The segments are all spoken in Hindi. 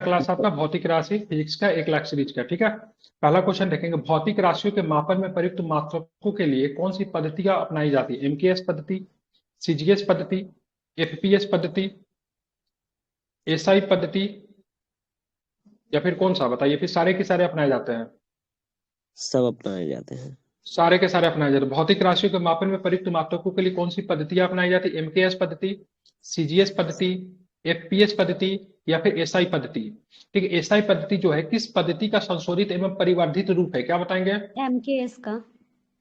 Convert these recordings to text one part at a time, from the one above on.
क्लास आपका भौतिक राशि फिजिक्स का 1 लाख सीरीज का। ठीक है, पहला क्वेश्चन देखेंगे। भौतिक राशियों के मापन में प्रयुक्त मात्रकों के लिए कौन सी पद्धतियां अपनाई जाती है? एमकेएस पद्धति, सीजीएस पद्धति, एफपीएस पद्धति, एसआई पद्धति, या फिर कौन सा बताइए? फिर सारे के सारे अपनाए जाते हैं? सब अपनाए जाते हैं। सारे के सारे अपनाए जाते हैं। भौतिक राशियों के मापन में प्रयुक्त मात्रकों के लिए कौन सी पद्धतियां अपनाई जाती है? एमकेएस पद्धति, सीजीएस पद्धति, एफपीएस पद्धति, या फिर एसआई पद्धति। ठीक है, एसआई पद्धति जो है किस पद्धति का संशोधित एवं परिवर्धित रूप है? क्या बताएंगे? एमकेएस का।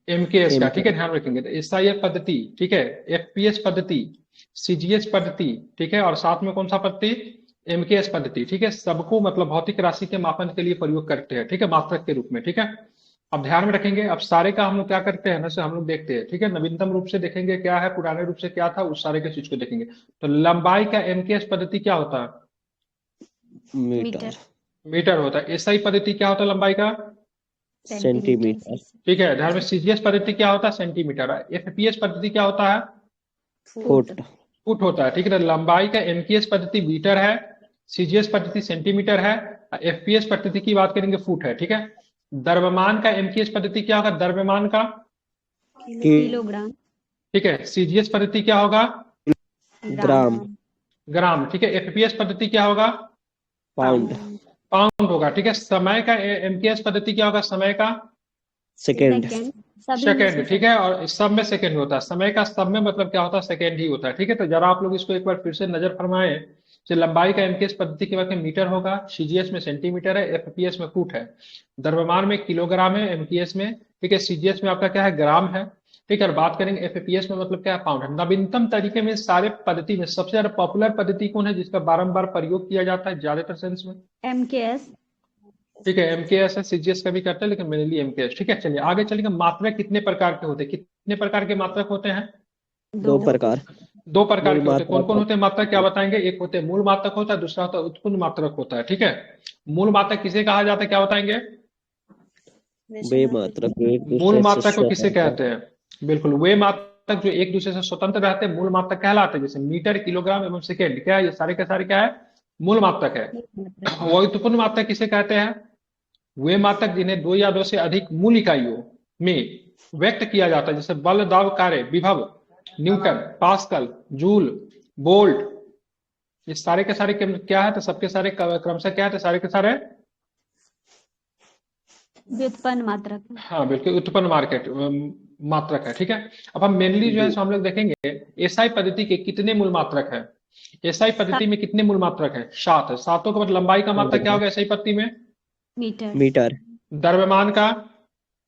एमकेएस का। ठीक एमके है, ध्यान रखेंगे। तो एसआईएफ पद्धति, ठीक है, एफपीएस पद्धति, सीजीएस पद्धति, ठीक है, और साथ में कौन सा पद्धति? एमकेएस पद्धति। ठीक है, सबको मतलब भौतिक राशि के मापन के लिए प्रयोग करते हैं। ठीक है, मात्रक के रूप में। ठीक है, अब ध्यान में रखेंगे। अब सारे का हम लोग क्या करते हैं ना, से हम लोग देखते हैं। ठीक है, नवीनतम रूप से देखेंगे क्या है, पुराने रूप से क्या था, उस सारे के चीज को देखेंगे। तो लंबाई का एमकेएस पद्धति क्या होता है? मीटर, मीटर होता है। एसआई पद्धति क्या होता है लंबाई का? सेंटीमीटर, ठीक है, ध्यान में। सीजीएस पद्धति क्या होता है? सेंटीमीटर। एफपीएस पद्धति क्या होता है? फुट, फुट होता है। ठीक है, तो लंबाई का एमकेएस पद्धति मीटर है, सीजीएस पद्धति सेंटीमीटर है, एफपीएस पद्धति की बात करेंगे फुट है। ठीक है, द्रव्यमान का एमकेएस पद्धति क्या होगा? द्रव्यमान का किलोग्राम। ठीक है, सीजीएस पद्धति क्या होगा? ग्राम, ग्राम। ठीक है, एफपीएस पद्धति क्या होगा? पाउंड, पाउंड होगा। ठीक है, समय का एमकेएस पद्धति क्या होगा? समय का सेकेंड, सेकेंड। ठीक है, और सब में सेकेंड होता है। समय का सब में मतलब क्या होता है? सेकेंड ही होता है। ठीक है, तो जरा आप लोग इसको एक बार फिर से नजर फरमाएं। जो लंबाई का एमकेएस पद्धति के बाद में मीटर होगा, सीजीएस में सेंटीमीटर है, एफपीएस में फुट है, द्रव्यमान में किलोग्राम है, एमकेएस में, ठीक है, सीजीएस में आपका क्या है? ग्राम है। ठीक है, और बात करेंगे एफपीएस में मतलब क्या है? पाउंड है। नवीनतम तरीके में सारे पद्धति में सबसे ज्यादा पॉपुलर पद्धति कौन है जिसका बारंबार प्रयोग किया जाता है ज्यादातर सेंस में? एमकेएस। ठीक है, एमकेएस है, सीजीएस का भी करते हैं, लेकिन मेरे लिए एमकेएस। ठीक है, चलिए आगे चलेंगे। मात्रक कितने प्रकार के होते हैं? कितने प्रकार के मात्रक होते हैं? दो प्रकार, दो प्रकार मूल के होते हैं। कौन मात्रक कौन होते हैं मात्रक? क्या बताएंगे? एक होते हैं मूल मात्रक होता है, दूसरा होता है उत्पन्न मात्रक होता है। ठीक है, मूल मात्रक किसे कहा जाता है? क्या बताएंगे? वे मात्रक जो एक मूल दूसरे से मात्रक को किसे स्वतंत्र कहते हैं? बिल्कुल, वे मात्रक जो एक दूसरे से स्वतंत्र रहते हैं मूल मात्रक कहलाते हैं। जैसे मीटर, किलोग्राम एवं सेकेंड, क्या है? ये सारे के सारे क्या है? मूल मात्रक है। वही उत्पन्न मात्रक किसे कहते हैं? वे मात्रक जिन्हें दो या दो से अधिक मूल इकाइयों में व्यक्त किया जाता है, जैसे बल, दाब, कार्य, विभव, न्यूटन, पास्कल, जूल, वोल्ट। ये सारे के सारे क्या है? तो सबके सारे क्रमशः क्या है? तो सारे के सारे व्युत्पन्न मात्रक। हाँ बिल्कुल, उत्पन्न मात्रक है। ठीक है, अब हम मेनली जो है सो हम लोग देखेंगे एसआई पद्धति के कितने मूल मात्रक है। एसआई पद्धति में कितने मूल मात्रक है? 7 है। सातों का मतलब लंबाई का मात्रक क्या होगा एसआई पद्धति में? मीटर। मीटर, द्रव्यमान का?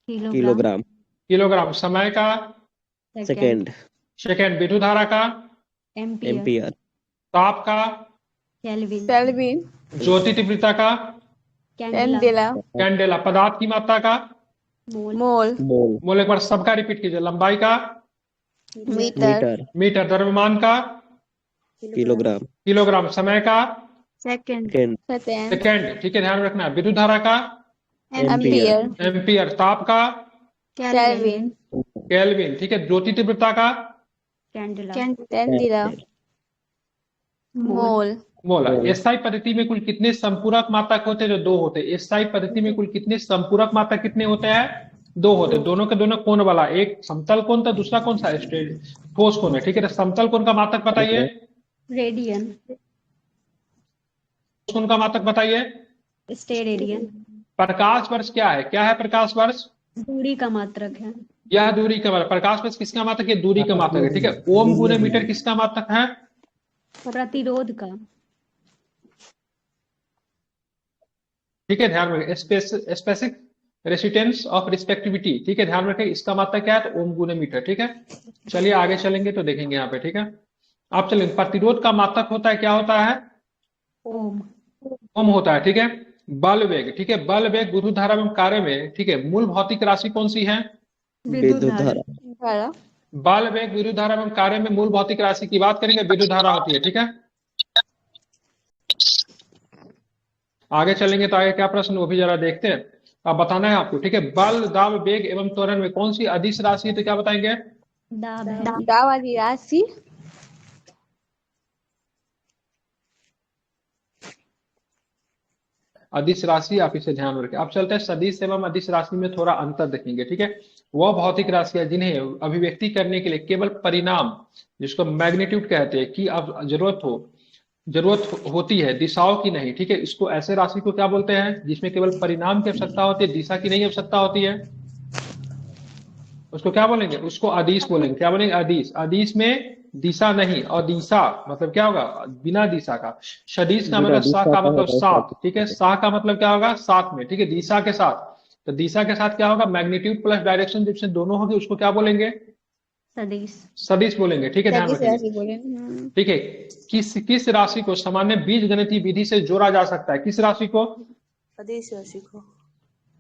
किलोग्राम। Kilogram, kilogram. समय का? Second, second. विद्युत धारा का? एम्पियर। एम्पियर, ताप का? केल्विन। केल्विन, ज्योति तीव्रता का? Candela, candela. पदार्थ की मात्रा का? मोल। मोल, मोल, मोल। एक बार सबका रिपीट कीजिए। लंबाई का? Metre, metre, metre. द्रव्यमान का? Kilogram, kilogram. समय का? सेकेंड। Second, second, second. ठीक है, ध्यान रखना। विद्युत धारा का? Ampere, ampere, ampere. ताप का? Kelvin, kelvin. ठीक है, ज्योति तीव्रता का? Candela. Candela, mole, mole. SI पद्धति में कुल कितने संपूरक मात्रक होते हैं? जो दो होते हैं। एसआई पद्धति में कुल कितने संपूरक मात्रक कितने होते हैं? दो होते हैं। दोनों के दोनों कोण वाला, एक समतल कोण था, दूसरा कौन सा? स्ट्रेट ठोस कोण है। ठीक है, तो समतल कोण का मात्रक बताइए। रेडियन। कोण का मात्रक बताइए। स्टेरेडियन। प्रकाश वर्ष क्या है? क्या है प्रकाश वर्ष? दूरी का मात्रक है। यह दूरी का मात्रक। प्रकाश वर्ष किसका मात्रक है? दूरी का मात्रक है। ठीक है, ओम गुने मीटर किसका मात्रक है? प्रतिरोध का। ठीक है, ध्यान रखें। Specific resistance of resistivity. ठीक है, ध्यान रखें इसका मात्रक क्या है? तो ओम गुने मीटर। ठीक है, चलिए आगे चलेंगे तो देखेंगे यहाँ पे। ठीक है, आप चलेंगे। प्रतिरोध का मात्रक होता है, क्या होता है? ओम। ओम होता है। ठीक है, बल वेग। ठीक है, बल वेग विद्युत धारा एवं कार्य में, ठीक है, मूल भौतिक राशि कौन सी है? विद्युत धारा, धारा, बल वेग विद्युत धारा एवं कार्य में मूल भौतिक राशि की बात करेंगे, विद्युत धारा होती है। ठीक है, आगे चलेंगे तो आगे क्या प्रश्न वो भी जरा देखते हैं। अब बताना है आपको। ठीक है, बल, दाब, वेग एवं त्वरण में कौन सी अदिश राशि है? तो क्या बताएंगे? दाब है। दाब वाली राशि, अदिश राशि, आप इसे ध्यान में रखें। अब चलते हैं सदिश एवं अदिश राशि में थोड़ा अंतर देखेंगे, ठीक है। वह भौतिक राशियां जिन्हें अभिव्यक्ति करने के लिए केवल परिणाम, जिसको मैग्नीट्यूड कहते हैं, की अब जरूरत होती है, दिशाओं की नहीं, ठीक है। इसको ऐसे राशि को क्या बोलते हैं जिसमें केवल परिणाम की आवश्यकता होती है, दिशा की नहीं आवश्यकता होती है, उसको क्या बोलेंगे? उसको अदिश बोलेंगे। क्या बोलेंगे? अदिश। अदिश में दिशा नहीं, और दिशा मतलब क्या होगा? बिना दिशा का। सदिश का बिना मतलब सा दिशा का का मतलब होगा साथ, सदिश। ठीक है। सा का मतलब क्या होगा? साथ में, ठीक है, दिशा के साथ। तो दिशा के साथ क्या होगा? मैग्नीट्यूड प्लस डायरेक्शन, जिससे दोनों होगी उसको क्या बोलेंगे? सदिश। सदिश बोलेंगे, ठीक है, ध्यान सदिश रखेंगे। राशि बोले। ठीक है। किस राशि को सामान्य बीज गणितीय विधि से जोड़ा जा सकता है? किस राशि को? अदिश राशि को।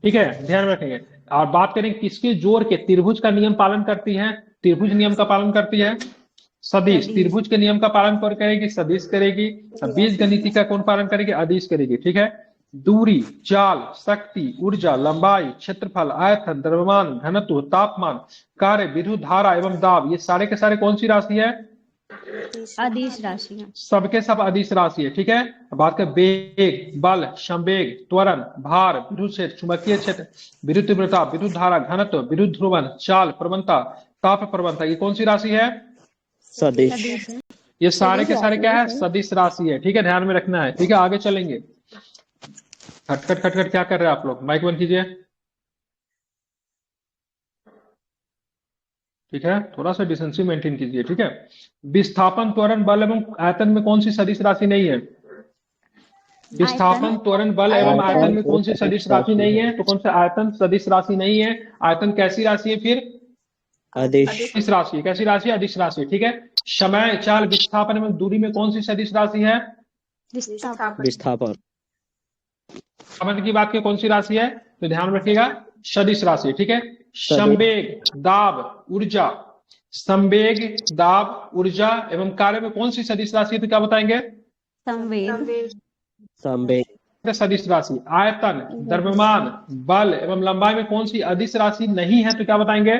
ठीक है, ध्यान रखेंगे। और बात करें किसके जोड़ के त्रिभुज का नियम पालन करती है? त्रिभुज नियम का पालन करती है सदिश। सदिश। त्रिभुज के नियम का पालन कौन करेगी? सदिश करेगी। बीज गणित का कौन पालन करेगी? अदिश करेगी, ठीक है। दूरी, चाल, शक्ति, ऊर्जा, लंबाई, क्षेत्रफल, आयतन, द्रव्यमान, घनत्व, तापमान, कार्य, विद्युत धारा एवं दाब, ये सारे के सारे कौन सी राशि है? अदिश राशि है। सबके सब अदिश राशि है, ठीक है। अब बात करें वेग, बल, संवेग, त्वरण, भार, विद्युत क्षेत्र, चुंबकीय क्षेत्र, विद्युत तीव्रता, विद्युत धारा, घनत्व, विद्युत ध्रुवण, चाल, प्रवणता, ताप प्रवणता, ये कौन सी राशि है? सदिश। सदिश है। ये सारे के सारे राशि क्या है है? सर। सदिश राशि है, ठीक है, ध्यान में रखना है, ठीक है। आगे चलेंगे। खटखट खटखट क्या कर रहे हैं आप लोग? माइक बंद कीजिए, ठीक है। थोड़ा सा डिसेंसी मेंटेन कीजिए, ठीक है। विस्थापन, त्वरण, बल एवं आयतन में कौन सी सदिश राशि नहीं है? विस्थापन, त्वरण, बल एवं आयतन में कौन सी सदिश राशि नहीं है? तो कौन सा? आयतन सदिश राशि नहीं है। आयतन कैसी राशि है फिर? अदिश। अदिश राशि है। कैसी राशि है? अदिश राशि, ठीक है। समय, चाल, विस्थापन एवं दूरी में कौन सी सदिश राशि है? विस्थापन। विस्थापन। समय की बात की कौन सी राशि है? तो ध्यान रखिएगा, सदिश राशि, ठीक है। संवेग, दाब, ऊर्जा, संवेग, दाब, ऊर्जा एवं कार्य में कौन सी सदिश राशि है? तो क्या बताएंगे? संवेग। संवेग। सदिश राशि। आयतन, द्रव्यमान, बल एवं लंबाई में कौन सी अदिश राशि नहीं है? तो क्या बताएंगे?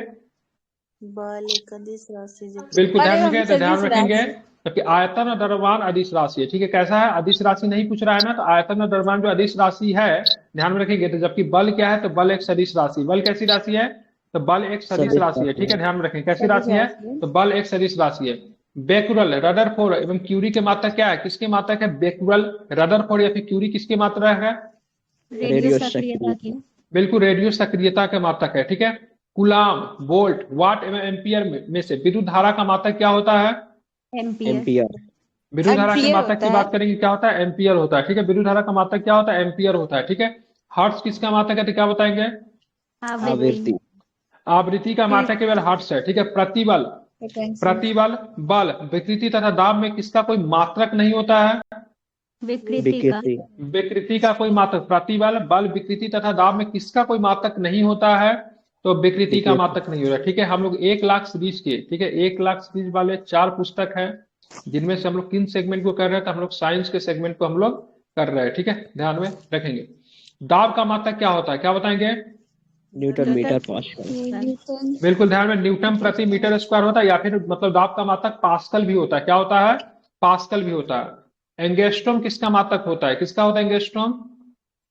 बल एक अदिश राशि बिल्कुल, बल ध्यान एवं रखेंगे, तो ध्यान सदिश रखेंगे। राशि। क्योंकि आयतन और द्रव्यमान अदिश राशि है, ठीक है। कैसा है? अदिश राशि नहीं पूछ रहा है ना, तो आयतन और द्रव्यमान जो अदिश राशि है, ध्यान में रखेंगे। तो जबकि बल क्या है? तो बल एक सदिश राशि। बल कैसी राशि है? तो बल एक सदिश सदिश राशि है, राशि ठीक है, है। ध्यान में रखेंगे। कैसी सदिश राशि है? राशि है। तो बल एक सदिश राशि है। बेकुरल, रदरफोर्ड एवं क्यूरी के मात्रक क्या है? किसके मात्रक है? बेकुरल, रदरफोर्ड या फिर क्यूरी किसके मात्रक है? रेडियो सक्रियता की। बिल्कुल, रेडियो सक्रियता के मात्रक है, ठीक है। कूलाम, वोल्ट, वाट एवं एम्पियर में से विद्युत धारा का मात्रक क्या होता है? एम्पियर। एम्पियर। विद्युत धारा के एम्पियर मात्रक होता की है। बात करेंगे, क्या होता है? एम्पियर होता है, ठीक है। विद्युत धारा का मात्रक क्या होता है? एम्पियर होता है, ठीक है। हर्ट्ज किसका मात्रक है? तो क्या बताएंगे? आवृत्ति। आवृत्ति। आवृत्ति का मात्रक केवल हर्ट्ज है, ठीक है। प्रतिबल, फ्रीक्वेंसी। प्रतिबल, बल, विकृति तथा दाब में किसका कोई मात्रक नहीं होता है? विकृति का। विकृति। विकृति का कोई मात्रक। प्रतिबल, बल, विकृति तथा दाब में किसका कोई मात्रक नहीं होता है? तो विकृति का विकृति। मात्रक नहीं होता, ठीक है। हम लोग 1 लाख सीरीज के, ठीक है, 1 लाख सीरीज वाले 4 पुस्तक है, जिनमें से हम लोग किन सेगमेंट को कर रहे हैं? तो हम लोग साइंस के सेगमेंट को हम लोग कर रहे हैं, ठीक है, ध्यान में रखेंगे। दाब का मात्रक क्या होता है? क्या बताएंगे? Newton metre pascal. न्यूटन। बिल्कुल, ध्यान में, न्यूटन प्रति मीटर स्क्वायर होता है, या फिर मतलब दाब का मात्रक पास्कल भी होता है। क्या होता है? पास्कल भी होता है। एंगस्ट्रॉम किसका मात्रक होता है? किसका होता है एंगस्ट्रॉम?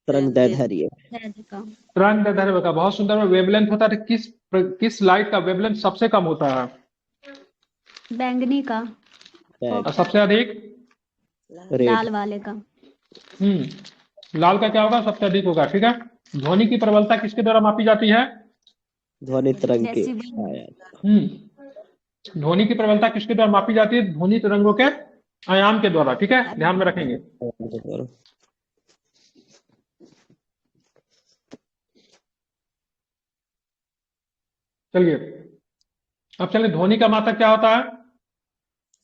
तरंगदैर्घ्य। का। तरंगदैर्घ्य का। बहुत सुंदर। वेवलेंथ होता है, तो किस लाइट का वेवलेंथ सबसे कम होता है? बैंगनी का। और सबसे अधिक? रेड। लाल वाले का। लाल का क्या होगा? सबसे अधिक होगा, ठीक है। ध्वनि की प्रबलता किसके द्वारा मापी जाती है? ध्वनि तरंग के डेसिबल। हम्म ध्वनि की प्रबलता किसके द्वारा मापी जाती है? ध्वनि तरंगों के आयाम के द्वारा, ठीक है, ध्यान में रखेंगे। चलिए, अब चलिए, ध्वनि का मात्रक क्या होता है?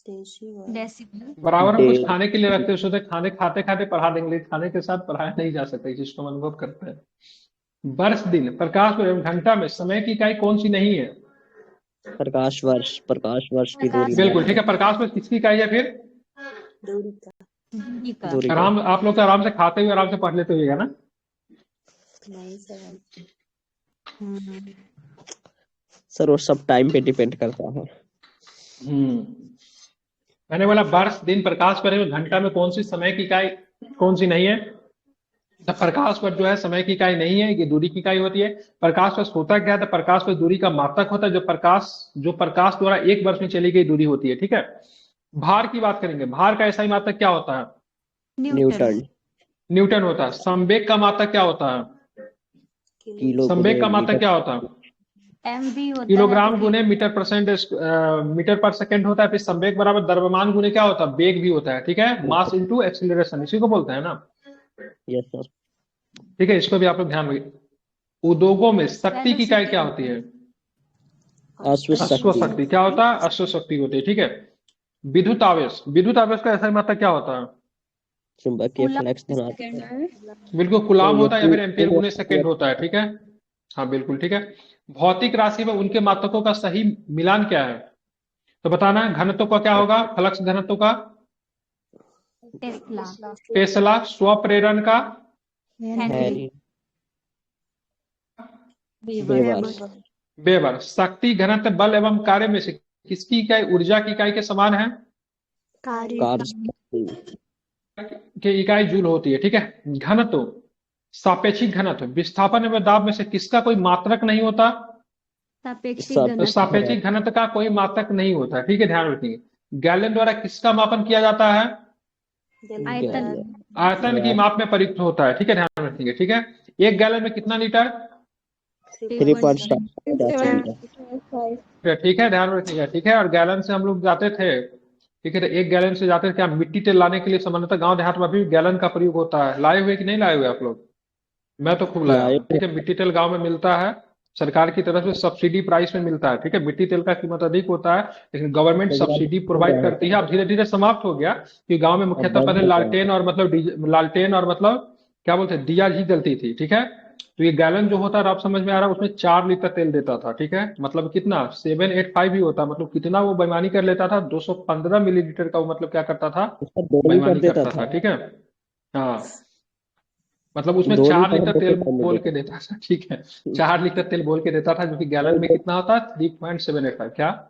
डेसिबल। बराबर हम कुछ खाने के लिए रखते हैं, सोचते खाने खाते खाते पढ़ा देंगे, लेकिन खाने के साथ पढ़ाया नहीं जा सकता, इस चीज को हम अनुभव करते हैं। वर्ष, दिन, प्रकाश एवं घंटा में समय की इकाई कौन सी नहीं है? प्रकाश वर्ष। प्रकाश वर्ष की दूरी। बिल्कुल, ठीक है। प्रकाश वर्ष किसकी इकाई है फिर? दूरी का। दूरी का। दूरी का। आराम, आप लोग तो आराम से खाते हुए आराम से पढ़ लेते हुए, है ना? नहीं सर। सर वो सब टाइम पे डिपेंड करता है। मैंने बोला वर्ष, दिन, प्रकाश पर, घंटा में कौन सी समय की इकाई कौन सी नहीं है? तो प्रकाश वर्ष जो है समय की इकाई नहीं है, ये दूरी की इकाई होती है। प्रकाश वर्ष होता क्या है, तो प्रकाश वर्ष दूरी का मात्रक होता है, जो प्रकाश द्वारा एक वर्ष में चली गई दूरी होती है, ठीक है। भार की बात करेंगे, भार का SI मात्रक क्या होता है? न्यूटन। न्यूटन होता है। संवेग का मात्रक क्या होता है? किलो संवेग का गुने मात्रक मीटर क्या होता है? MV होता है किलोग्राम तो गुने मीटर परसेंट मीटर पर सेकंड होता है। फिर संवेग बराबर द्रव्यमान गुने क्या होता है? वेग भी होता है, ठीक है। मास इंटू एक्सीलरेशन, इसी को बोलते हैं ना, यस सर। ठीक है। इसको भी आप लोग ध्यान रखिए। उद्योगों में शक्ति की इकाई क्या होती है? अश्व अश्व शक्ति। शक्ति। क्या होता है? अश्व शक्ति होती है, ठीक है। विद्युत आवेश, विद्युत आवेश का SI मात्रक क्या होता है? चुंबकीय कूलम फ्लक्स धनात्मक। सेकंड। बिल्कुल कुलाम तो ये होता है या फिर एम्पियर गुने पूरे सेकंड होता है, ठीक है। हाँ बिल्कुल ठीक है। भौतिक राशि में उनके मात्रकों का सही मिलान क्या है? तो बताना है। घनत्व का क्या होगा? फ्लक्स घनत्व का टेस्ला। टेस्ला। स्वप्रेरण का हेनरी। हैरी वीवर। वेबर। वेबर। शक्ति घनत्व बल एवं कार्य में से किसकी इकाई ऊर्जा की इकाई के समान है? कार्य कार्य कि इकाई जूल होती है, ठीक है। घनत्व, सापेक्षिक घनत्व, विस्थापन एवं दाब में से किसका कोई मात्रक नहीं होता? सापेक्षिक सब तो घनत्व। सापेक्षिक घनत्व का कोई मात्रक नहीं होता, ठीक है, ध्यान रखिए। गैलन द्वारा किसका मापन किया जाता है? आयतन। आयतन की माप में प्रयुक्त होता है, ठीक है, ध्यान रखेंगे, ठीक है। एक गैलन में कितना लीटर? 3.7 ठीक है, ध्यान रखिएगा, ठीक है। और गैलन से हम लोग जाते थे, ठीक है, तो एक गैलन से जाते थे क्या? मिट्टी तेल लाने के लिए सामान्यतः गांव देहात में भी गैलन का प्रयोग होता है। लाए हुए कि नहीं लाए हुए आप लोग? मैं तो खूब लाया लाए हूँ, ठीक है। मिट्टी तेल गांव में मिलता है, सरकार की तरफ से सब्सिडी प्राइस में मिलता है, ठीक है। मिट्टी तेल का कीमत अधिक होता है, लेकिन गवर्नमेंट सब्सिडी प्रोवाइड करती है। अब धीरे धीरे समाप्त हो गया कि गांव में मुख्यतः बंद पहले हो गया। लालटेन और मतलब लालटेन और मतलब क्या बोलते हैं, दिया ही जलती थी, ठीक है। तो ये गैलन जो होता है, आप समझ में आ रहा है, उसमें 4 लीटर तेल देता था, ठीक है। मतलब कितना? 785 ही होता, मतलब कितना वो बेईमानी कर लेता था? 215 मिलीलीटर का वो मतलब क्या करता था? उसका 2 लीटर बेईमानी देता करता था, था। ठीक है। हाँ, मतलब उसमें 2 चार लीटर हम लीटर लोग तेल के टाइम में बोल के देता देता था, ठीक है। 4 लीटर तेल बोल के देता था, जो कि गैलन में था। कितना होता है? 3.785। क्या?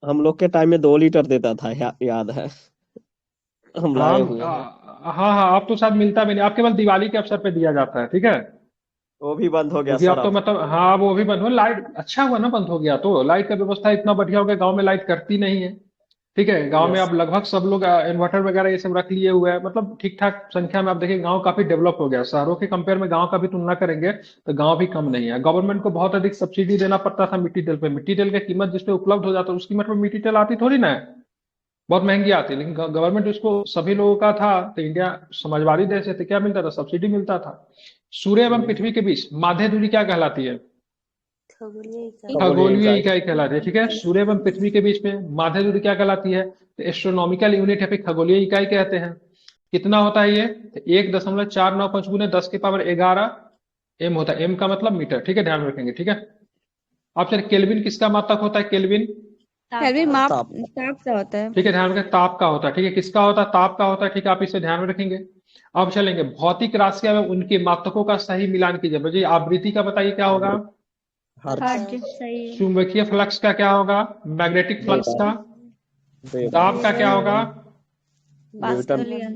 हम लोग के टाइम में 2 लीटर देता था, याद है। हम हाँ लाए हुए हैं। हाँ हाँ, आप तो शायद मिलता भी नहीं, आप केवल दिवाली के अवसर पे दिया जाता है, ठीक है। वो भी बंद हो गया क्योंकि सर अब तो अब। मतलब हाँ, वो भी बंद हो, लाइट अच्छा हुआ ना बंद हो गया, तो लाइट का व्यवस्था इतना बढ़िया हो गया, गाँव में लाइट करती नहीं है, ठीक है। गांव में यस। अब लगभग सब लोग इन्वर्टर वगैरह ये सब रख लिए हुए हैं, मतलब ठीक ठाक संख्या में। आप देखिए गांव काफी डेवलप हो गया, शहरों के कंपेयर में गांव का भी तुलना करेंगे तो गांव भी कम नहीं है। गवर्नमेंट को बहुत अधिक सब्सिडी देना पड़ता था मिट्टी तेल पे। मिट्टी तेल की कीमत जिस पे उपलब्ध हो जाता है, उस कीमत पर मिट्टी तेल आती थोड़ी ना है, बहुत महंगी आती है। लेकिन गवर्नमेंट उसको, सभी लोगों का था, तो इंडिया समाजवादी देश है, तो क्या मिलता था? सब्सिडी मिलता था। सूर्य एवं पृथ्वी के बीच माध्य दूरी क्या कहलाती है? खगोलीय इकाई खगोलीय खगोलीय इकाई। इकाई कहलाती है, ठीक है। सूर्य एवं पृथ्वी के बीच में माध्य दूरी क्या कहलाती है? तो एस्ट्रोनॉमिकल यूनिट है, फिर खगोलीय इकाई कहते हैं। कितना होता है ये? तो 1.495 गुने 10⁻11 एम होता है। एम का मतलब मीटर, ठीक है, ध्यान में रखेंगे, ठीक है। अब चलिए, केल्विन किसका मात्रक होता है? केल्विन, केल्विन माप ताप। ताप का होता है। ठीक है, ध्यान रखें, ताप का होता है, ठीक है। किसका होता है? ताप का होता है, ठीक है, आप इसे ध्यान में रखेंगे। अब चलेंगे भौतिक राशियां में उनके मात्रकों का सही मिलान कीजिए। मुझे आवृत्ति का बताइए क्या होगा? हर्ट्ज। हर्ट्ज। सही है। चुंबकीय फ्लक्स का क्या होगा? मैग्नेटिक फ्लक्स का। वेबर। दाब का क्या होगा? न्यूटन। पास्कल या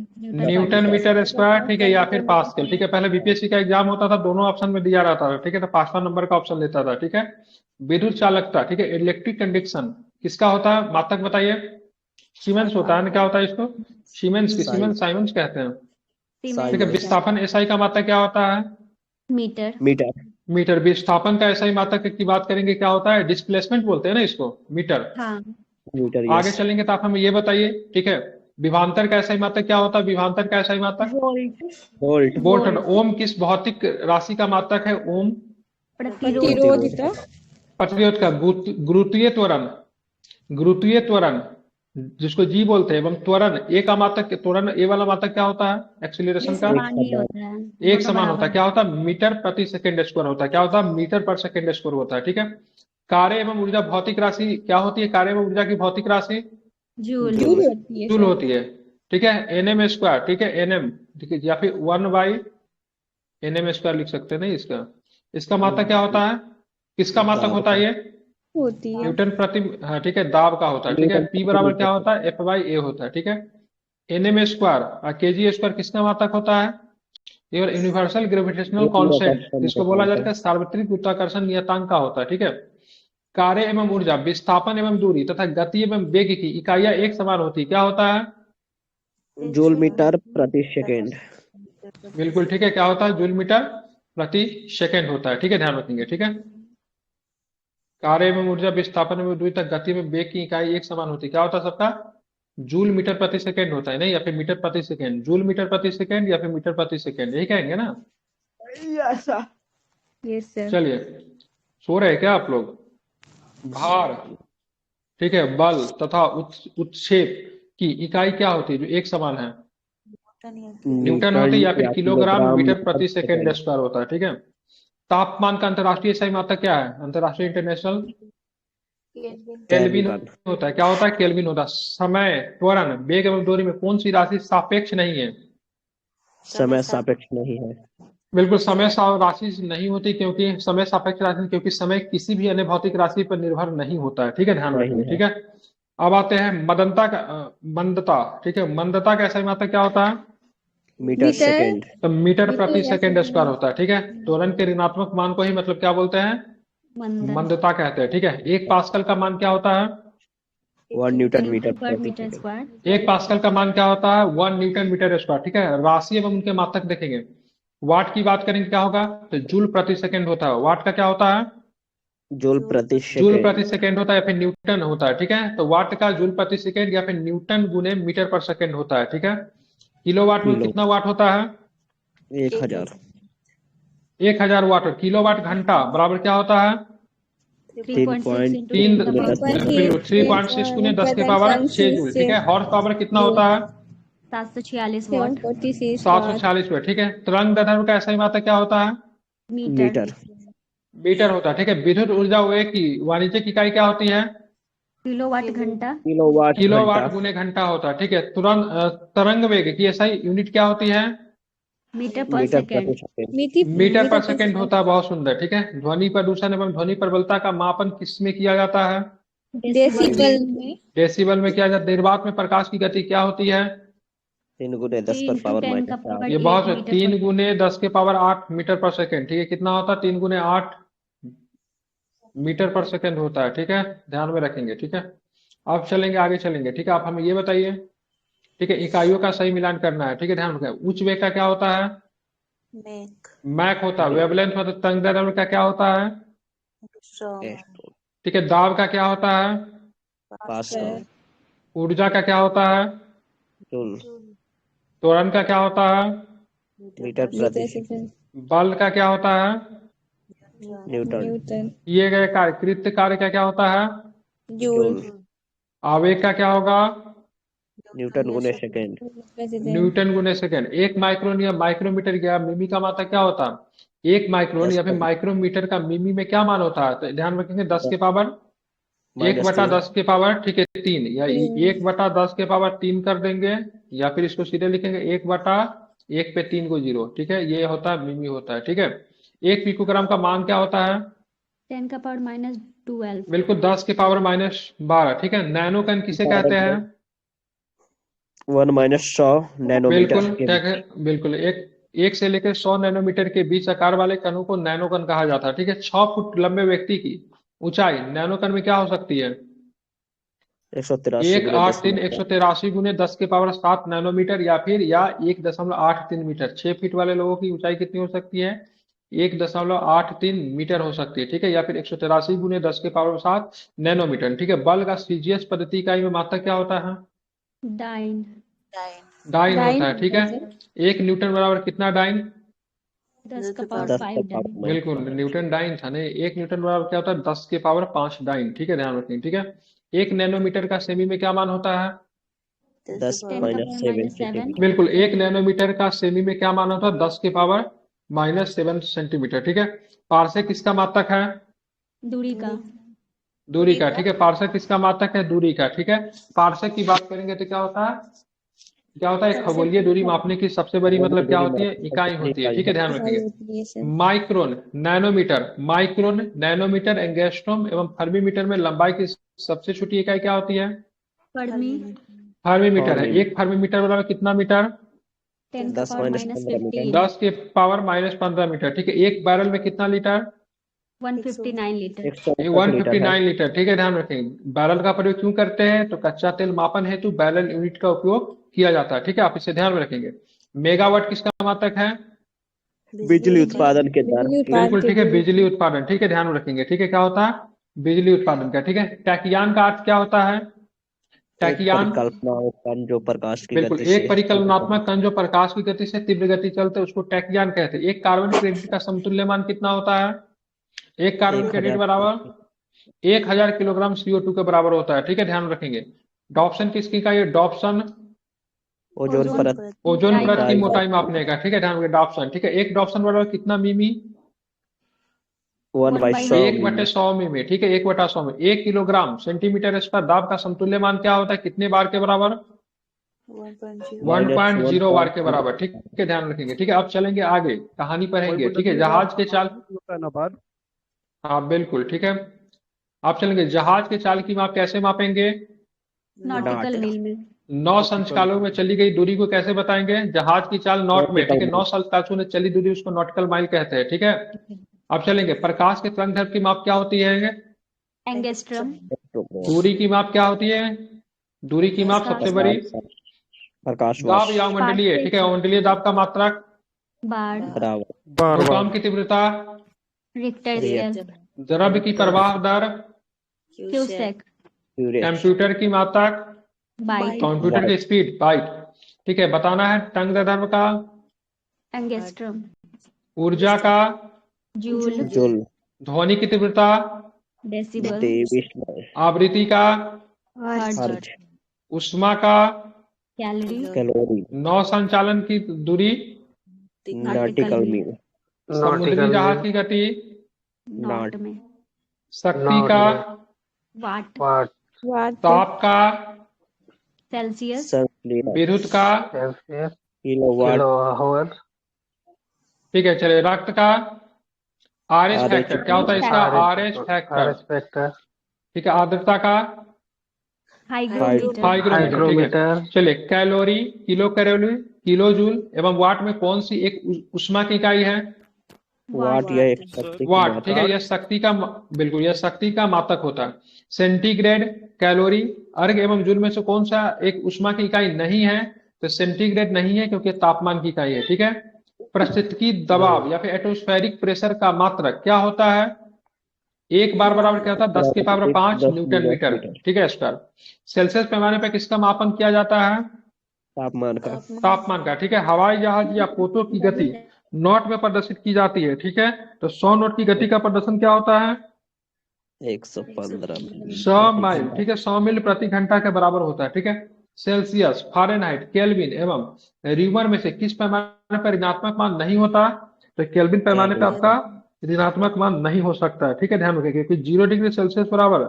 न्यूटन मीटर स्क्वायर, ठीक है, या फिर पास्कल, ठीक है। पहले बीपीएससी का एग्जाम होता था, दोनों ऑप्शन में दिया रहता था, ठीक है, तो 5वां नंबर का ऑप्शन लेता था, ठीक है। विद्युत चालकता, ठीक है, इलेक्ट्रिक कंडक्शन किसका होता है? मात्रक बताइए। सीमेंस होता है ना, क्या होता है इसको? सीमेंस की, सीमेंस साइमंस कहते हैं, ठीक है। सीमेंस। विस्थापन एसआई का मात्रक क्या होता है? मीटर। मीटर। मीटर। विस्थापन का एसआई मात्रक की बात करेंगे, क्या होता है? डिस्प्लेसमेंट बोलते हैं ना इसको, मीटर। हाँ। मीटर। आगे यस। चलेंगे तो आप हमें ये बताइए, ठीक है, विभवांतर का एसआई मात्रक क्या होता है? विभवांतर का एसआई मात्रक वोल्ट। वोल्ट। वोल्ट। और ओम किस भौतिक राशि का मात्रक है? ओम प्रतिरोध। प्रतिरोधिता। प्रतिरोध का। गुरुत्वीय त्वरण, गुरुत्वीय त्वरण जिसको जी बोलते हैं, एवं त्वरण ए का मात्रक, त्वरण ए वाला मात्रक क्या होता है? एक्सीलरेशन का समान ही होता है, एक दोनों समान होता है। बराबर। क्या होता है? मीटर प्रति सेकंड स्क्वायर होता है। क्या होता है? मीटर पर सेकंड स्क्वायर होता है, ठीक है। कार्य एवं ऊर्जा भौतिक राशि क्या होती है? कार्य एवं ऊर्जा की भौतिक राशि जूल। जूल होती है जूल सर। होती है, ठीक है। एनएम स्क्वायर, ठीक है, एनएम, ठीक है, या फिर 1/nm स्क्वायर लिख सकते हैं, नहीं इसका, इसका मात्रक क्या होता है? किसका मात्रक होता है ये? होती है। न्यूटन प्रति, हाँ ठीक है, दाब का होता है, ठीक है। न्यूटन पी प्रति बराबर क्या मीटर। होता है? F/A होता है, ठीक है। एनएम स्क्वायर और केजी स्क्वायर किसका मात्रक होता है? केवल यूनिवर्सल ग्रेविटेशनल एक कांस्टेंट, गुरुत्वाकर्षण जिसको बोला नियतांक जाता है सार्वत्रिक गुरुत्वाकर्षण नियतांक का होता है, ठीक है। कार्य एवं ऊर्जा, विस्थापन एवं दूरी तथा गति एवं वेग की इकाइयां एक समान होती, क्या होता है? जूल मीटर प्रति सेकेंड। बिल्कुल ठीक है, क्या होता है? जूल मीटर प्रति सेकेंड होता है, ठीक है, ध्यान रखेंगे, ठीक है। कार्य एवं ऊर्जा, विस्थापन एवं दूरी तक गति में वेग की इकाई एक समान होती, क्या होता है सबका? जूल मीटर प्रति सेकेंड होता है, नहीं, या फिर मीटर प्रति सेकेंड, जूल मीटर प्रति सेकेंड या फिर मीटर प्रति सेकेंड, यही कहेंगे ना। Yes sir. चलिए, सो रहे हैं क्या आप लोग? भार, ठीक है, बल तथा उत्क्षेप की इकाई क्या होती है जो एक समान है? न्यूटन होती है, या फिर किलोग्राम मीटर प्रति सेकेंड स्क्वायर होता है, ठीक है। तापमान का अंतरराष्ट्रीय सही मात्रक क्या है? अंतरराष्ट्रीय इंटरनेशनल केल्विन होता है, क्या होता है? केल्विन होता है। समय, त्वरण, वेग एवं दूरी में कौन सी राशि सापेक्ष नहीं है? समय सापेक्ष नहीं है। बिल्कुल, समय राशि नहीं होती, क्योंकि समय सापेक्ष राशि, क्योंकि समय किसी भी अन्य भौतिक राशि पर निर्भर नहीं होता है, ठीक है, ध्यान रखिए, ठीक है। अब आते हैं मंदता, ठीक है, मंदता का सही मात्रक क्या होता है? Metre second. तो मीटर प्रति सेकेंड स्क्वायर होता है, ठीक है। त्वरण के ऋणात्मक मान को ही मतलब क्या बोलते हैं? मंदता कहते हैं, ठीक है। एक पास्कल का मान क्या होता है? 1 न्यूटन मीटर पर प्रति मीटर सेकेंड। स्क्वायर। एक पास्कल का मान क्या होता है? 1 न्यूटन मीटर स्क्वायर, ठीक है। राशि एवं उनके मात्रक देखेंगे। वाट की बात करेंगे, क्या होगा? तो जूल प्रति सेकेंड होता है। वाट का क्या होता है? जूल प्रति जूल सेकेंड। प्रति सेकेंड होता है, या फिर न्यूटन होता है, ठीक है। तो वाट का जूल प्रति सेकेंड या फिर न्यूटन गुने मीटर पर सेकेंड होता है, ठीक है। किलोवाट में कितना वाट होता है? 1000। 1000 वाट। किलोवाट घंटा बराबर क्या होता है? 3.6 3.6 गुने 10 के पावर 6 जूल, ठीक है। हॉर्स पावर कितना होता है? 746 वाट। 746 वाट, ठीक है। तरंग दैर्ध्य का सही मात्रक क्या होता है? मीटर। मीटर होता है, ठीक है। विद्युत ऊर्जा व्यय की वाणिज्यिक इकाई क्या होती है? किलोवाट घंटा। किलोवाट गुने घंटा होता है, ठीक है। तरंग वेग की सही यूनिट क्या होती है? मीटर पर सेकेंड। मीटर पर सेकेंड होता है, बहुत सुंदर, ठीक है। ध्वनि प्रदूषण एवं ध्वनि प्रबलता का मापन किसमें किया जाता है? डेसिबल में किया जाता है। निर्वात में प्रकाश की गति क्या होती है? 3 गुने 10 पर पावर ये बहुत 3 गुने 10 के पावर 8 मीटर पर सेकेंड, ठीक है। कितना होता है? 3 गुने 8 मीटर पर सेकेंड होता है, ठीक है, ध्यान में रखेंगे, ठीक है। अब चलेंगे, आगे चलेंगे, ठीक है। आप हमें ये बताइए, ठीक है, इकाइयों का सही मिलान करना है, ठीक है, ध्यान रखें। उच्च वेग का क्या होता है? मैक होता है। वेवलेंथ मतलब तरंग दैर्ध्य का क्या होता है? ठीक है। दाब का क्या होता है? पास्कल। ऊर्जा का क्या होता है? जूल। त्वरण का क्या होता है? मीटर प्रति सेकेंड। बल का क्या होता है? न्यूटन। किए गए कार्य, कृत्य कार्य का क्या होता है? जूल। आवेग का क्या होगा? न्यूटन गुने सेकेंड। न्यूटन गुने सेकेंड। एक माइक्रोन या माइक्रोमीटर या मिमी का मात्रक क्या होता है? एक माइक्रोन या फिर माइक्रोमीटर का मिमी में क्या मान होता है? तो ध्यान रखेंगे 10 के पावर 1/10 के पावर, ठीक है, 3, या 1/10 के पावर 3 कर देंगे, या फिर इसको सीधे लिखेंगे 1/1 पे 3 को 0, ठीक है। ये होता है मिमी होता है, ठीक है। एक पिकोग्राम का मान क्या होता है? 10 का पावर -12। बिल्कुल, 10 के पावर -12, ठीक है। नैनो कण किसे कहते हैं? 1-100 नैनोमीटर बिल्कुल, बिल्कुल, एक से लेकर 100 नैनोमीटर के बीच आकार वाले कणों को नैनो कण कहा जाता है, ठीक है। 6 फुट लंबे व्यक्ति की ऊंचाई नैनो कण में क्या हो सकती है? 183 गुने 10 के पावर 7 नैनोमीटर, या 1.83 मीटर। 6 फीट वाले लोगों की ऊंचाई कितनी हो सकती है? 1.83 मीटर हो सकती है, ठीक है, या फिर 183 गुने 10 के पावर 7 नैनोमीटर, ठीक है। बल का सीजीएस पद्धति इकाई में मात्रक क्या होता है? डाइन। डाइन होता है, ठीक है। 1 न्यूटन बराबर कितना डाइन? 10 का पावर 5 डाइन। बिल्कुल, न्यूटन डाइन था नहीं। 1 न्यूटन बराबर क्या होता है? 10 के पावर 5 डाइन, ठीक है, ध्यान रखें, ठीक है। 1 नैनोमीटर का सेमी में क्या मान होता है? 10⁻7 बिल्कुल, 1 नैनोमीटर का सेमी में क्या मान होता है? 10 के पावर -7 सेंटीमीटर, ठीक है। पार्सेक किसका मात्रक है? दूरी का। दूरी का, ठीक है। पार्सेक किसका मात्रक है? दूरी का, ठीक है। पार्सेक की बात करेंगे तो क्या होता है? क्या होता है? खगोलीय दूरी मापने की सबसे बड़ी मतलब क्या होती है? इकाई होती है, ठीक है, ध्यान रखिएगा। माइक्रोन, नैनोमीटर, एंगस्ट्रॉम एवं फर्मीमीटर में लंबाई की सबसे छोटी इकाई क्या होती है? फर्मी। फर्मीमीटर है। 1 फर्मीमीटर बराबर कितना मीटर? 10 का 10 पावर माइनस माइनस 15 मीटर 15 10 के पावर -15 मीटर। ठीक है, एक बैरल में कितना लीटर? 159 लीटर। 159 लीटर है। 159 लीटर। ठीक है, ध्यान रखें। बैरल का प्रयोग क्यों करते हैं? तो कच्चा तेल मापन हेतु बैरल यूनिट का उपयोग किया जाता है। ठीक है, आप इसे ध्यान में रखेंगे। मेगावाट किसका मात्रक है? बिजली उत्पादन के दर। बिजली उत्पादन बिल्कुल के ठीक है, लिए बिजली उत्पादन। ठीक है, ध्यान में रखेंगे। ठीक है, क्या होता है? बिजली उत्पादन का। ठीक है, टैकियान का अर्थ क्या होता है? एक टैकियान परिकल्पना कण जो प्रकाश की बिल्कुल गति एक से परिकल्पनात्मक कण जो प्रकाश की गति से तीव्र गति चलते हैं उसको टैकियान कहते हैं। एक कार्बन क्रेडिट का समतुल्यमान कितना होता है? एक कार्बन क्रेडिट 1000 बराबर 1000 किलोग्राम CO2 के बराबर होता है। ठीक है, ध्यान रखेंगे। डॉप्सन किसकी का? ये डॉप्सन ओजोन ओजोन परत ओजोन मोटाई परत की मोटाई मोटाई मापने का। ठीक है, ध्यान रखेंगे। डॉप्सन। ठीक है, एक डॉप्सन बराबर कितना मिमी? 1/100 एक बटे 100 मिमी। ठीक है, 1/100 में 1 किलोग्राम सेंटीमीटर स्क्वायर दाब का समतुल्यमान क्या होता है? कितने बार के बराबर? 1.0 बार के बराबर। ठीक है, ध्यान रखेंगे। ठीक है, अब चलेंगे आगे, कहानी पढ़ेंगे। ठीक है, जहाज के चाल, होता है ना बार। हाँ बिल्कुल ठीक है। आप चलेंगे, जहाज के चाल की माप कैसे मापेंगे? नॉटिकल मील में। 9 संचालों में चली गई दूरी को कैसे बताएंगे? जहाज की चाल नॉट में। ठीक है, 9 संचालों में चली दूरी उसको नॉटिकल माइल कहते हैं। ठीक है, अब चलेंगे, प्रकाश के तरंग दैर्घ्य की माप क्या होती है? एंगस्ट्रम। दूरी की माप क्या होती है? दूरी की माप सबसे बड़ी प्रकाश दाब वर्ष या अवमंडलीय। ठीक है, अवमंडलीय दाब का मात्रक बार। बराबर बार बार भूकंप की तीव्रता रिक्टर रिएक्ट स्केल। द्रव्य की प्रवाह दर क्यूसेक। क्यूरेक्स कंप्यूटर की मात्रक बाइट। कंप्यूटर की स्पीड बाइट। ठीक है, बताना है तरंग दैर्ध्य का एंगस्ट्रम। ऊर्जा का जूल। जूल ध्वनि की तीव्रता डेसिबल। डेविड आवृत्ति का हर्ट्ज। हर्ज ऊष्मा का कैलोरी। कैलोरी नौ संचालन की दूरी नॉटिकल मील समुद्री जहाज की गति नॉट में। शक्ति का वाट। वाट वाट ताप का सेल्सियस। सेल्सियस विद्युत का सेल्सियस किलोवाट किलो आवर ठीक है। चलिए, रक्त का RH RH फैक्टर क्या होता है इसका? RH factor. फैक्टर ठीक है, आर्द्रता का हाइग्रोमीटर। हाइग्रोमीटर। ठीक है, हाइग्रोमीटर चलिए, calorie, kilo calorie, kilo joule एवं वाट में कौन सी एक ऊष्मा की इकाई है? वाट या एक शक्ति की वाट। मात्रा ठीक है, यह शक्ति का बिल्कुल यह शक्ति का मात्रक होता है। सेंटीग्रेड, कैलोरी, अर्ग एवं जूल में से कौन सा एक ऊष्मा की इकाई नहीं है? तो सेंटीग्रेड नहीं है क्योंकि तापमान की इकाई है। ठीक है, परिस्थितिकी दबाव या फिर एटमॉस्फेरिक प्रेशर का मात्रक क्या होता है? एक बार बराबर क्या होता है? 10 की पावर 5 10 न्यूटन मीटर। ठीक है, स्क्वायर। सेल्सियस पैमाने पर किसका मापन किया जाता है? तापमान का तापमान का। ठीक है, हवाई जहाज या पोतों की गति नॉट में प्रदर्शित की जाती है। ठीक है, तो 100 नॉट की गति का प्रदर्शन क्या होता है? 115 100 माइल। ठीक है, 100 मील प्रति घंटा के बराबर होता है। ठीक है, सेल्सियस, फारेनहाइट, केल्विन एवं रीमर में से किस पैमाने पर ऋणात्मक मान नहीं होता? तो केल्विन पैमाने पर आपका ऋणात्मक मान नहीं हो सकता है। ठीक है, ध्यान रखिए, क्योंकि 0 डिग्री सेल्सियस बराबर।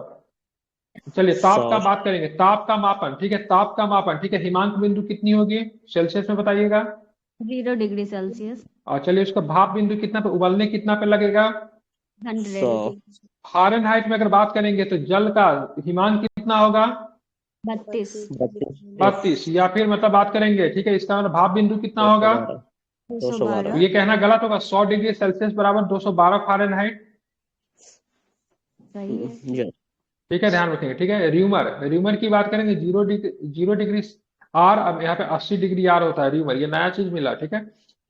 चलिए, ताप का बात करेंगे, ताप का मापन। ठीक है, ताप का मापन। ठीक है, हिमांक बिंदु कितनी होगी सेल्सियस में बताइएगा? 0 डिग्री सेल्सियस। और चलिए, उसका भाप बिंदु कितना पे, उबलने कितना पे लगेगा? 100। 100 फारेनहाइट में अगर बात करेंगे तो जल का हिमांक कितना होगा? 32। 32। या फिर मतलब बात करेंगे, ठीक है, इसका मतलब भाप बिंदु कितना होगा? 212। ये कहना गलत होगा। 100 डिग्री सेल्सियस बराबर 212 फारेनहाइट। सही है। जी ठीक है, ध्यान रखेंगे। ठीक है, र्यूमर, र्यूमर की बात करेंगे 0 डिग्री आर। अब यहाँ पे 80 डिग्री आर होता है र्यूमर, ये नया चीज मिला। ठीक है,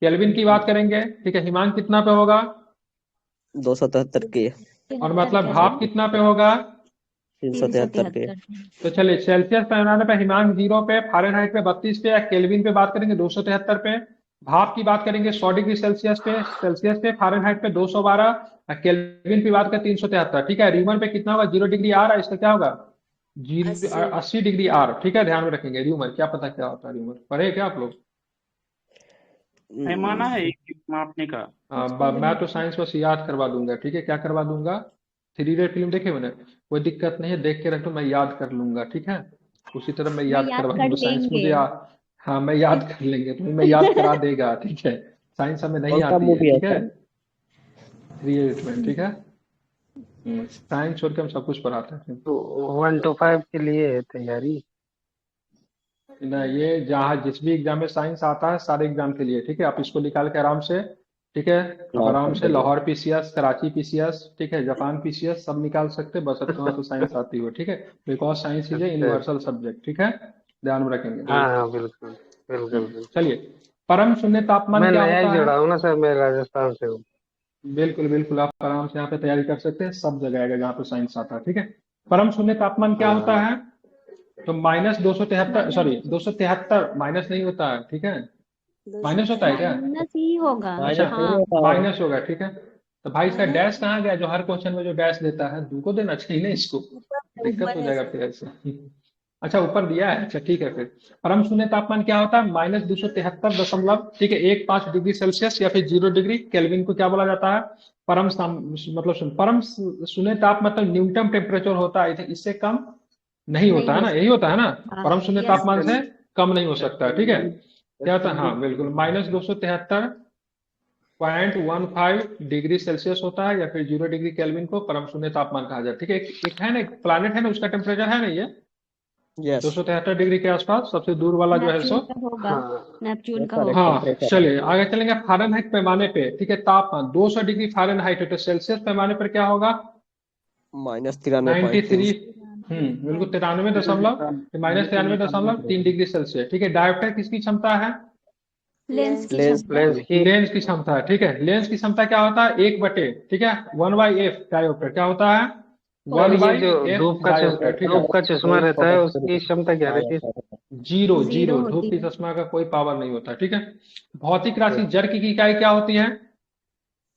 केल्विन की बात करेंगे। ठीक है, हिमांक कितना पे होगा? 273 के और मतलब भाप कितना पे होगा? 373 के 373। तो चलिए, सेल्सियस पैमाने पे हिमांक 0 पे, फारेनहाइट पे 32 पे, या केल्विन पे बात करेंगे 273 पे। भाप की बात करेंगे 100 डिग्री सेल्सियस पे, फारेनहाइट पे 212, और केल्विन पे बात करें 373। ठीक है, र्यूमर पे कितना होगा? 0 डिग्री आर, इसका क्या होगा? 80 डिग्री आर। ठीक है, ध्यान में रखेंगे। र्यूमर क्या पता क्या होता है र्यूमर, पढ़े क्या आप लोग? पैमाना है एक मापने का। मैं तो साइंस बस याद करवा दूंगा। ठीक है, क्या करवा दूंगा? 3 इडियट फिल्म देखे मैंने, कोई दिक्कत नहीं है, देख के रख दो, मैं याद कर लूंगा। ठीक है, उसी तरह मैं याद याद करवा कर दूंगा। साइंस लेंगे। मुझे हाँ, मैं याद कर लेंगे, तुम्हें मैं याद करा देगा। ठीक है, साइंस हमें नहीं कौन सा आती है। मूवी है ठीक है, सर? 3 इडियट में। ठीक है, साइंस छोड़ के हम सब कुछ पढ़ाते हैं। तो 1 to 5 के लिए है तैयारी। ना, ये जहाँ जिस भी एग्जाम में साइंस आता है सारे एग्जाम के लिए, ठीक है। आप इसको निकाल के आराम से, ठीक है, अब आराम से लाहौर पीसीएस, कराची पीसीएस, ठीक है, जापान पीसीएस सब निकाल सकते हैं, बस वहाँ तो साइंस आती हो, ठीक है। बिकॉज साइंस इज ए अच्छा। यूनिवर्सल सब्जेक्ट, ठीक है, ध्यान में रखेंगे। हाँ हाँ, बिल्कुल बिल्कुल बिल्कुल। चलिए, परम शून्य तापमान मैं क्या नया ही होता जुड़ा है? हूँ ना सर, मैं राजस्थान से हूँ। बिल्कुल बिल्कुल, आप आराम से यहाँ पे तैयारी कर सकते हैं, सब जगह आएगा जहाँ पे साइंस आता है, ठीक है। परम शून्य तापमान क्या होता हाँ है? तो -273, सॉरी 273, माइनस नहीं होता है, ठीक है, माइनस होता है क्या? माइनस ही होगा। अच्छा, माइनस नहीं हाँ, होता है। माइनस होगा, ठीक है। तो भाई इसका डैश कहाँ गया? जो हर क्वेश्चन में जो डैश देता है, तुमको देना चाहिए ना इसको, दिक्कत हो जाएगा फिर ऐसे। अच्छा, ऊपर दिया है, अच्छा ठीक है। फिर परम शून्य तापमान क्या होता है? -273 ठीक है, 15 डिग्री सेल्सियस या फिर 0 डिग्री केल्विन को क्या बोला जाता है? मतलब परम शून्य ताप मतलब न्यूनतम टेम्परेचर होता है, इससे कम नहीं नहीं होता है हो ना, यही होता है ना, हाँ, परम शून्य yes, तापमान yes. से कम नहीं हो सकता, ठीक है। क्या होता है? हाँ बिल्कुल, -273.15 डिग्री सेल्सियस होता है या फिर 0 डिग्री केल्विन को परम शून्य तापमान कहा जाता है, ठीक है। एक है ना, एक प्लानिट है ना, उसका टेम्परेचर है ना ये यस 273 डिग्री के आसपास, सबसे दूर वाला जो है सो। नेपच्यून का होगा, हाँ नेपच्यून का करेक्ट होगा। हाँ, टेम्परेचर है। चलिए आगे चलेंगे। फ़ारेनहाइट पैमाने पे, ठीक है, तापमान 200 डिग्री फ़ारेनहाइट है, तो सेल्सियस पैमाने पर क्या होगा? -93.2 93, बिल्कुल, 93.3 डिग्री सेल्सियस, ठीक है। डायोप्टर किसकी क्षमता है? लेंस की लेंस क्षमता। लेंस की। लेंस की क्षमता है, ठीक है। लेंस की क्षमता क्या होता है? 1/, ठीक है, 1/f डायोप्टर क्या होता है? और वन ये बाई जो एफ डायोप्टर, ठीक है। धूप का चश्मा रहता है, उसकी क्षमता क्या रहती है? जीरो जीरो जीरो, धूप होती की है। चश्मा का कोई पावर नहीं होता, ठीक है। भौतिक राशि जर की इकाई क्या होती है?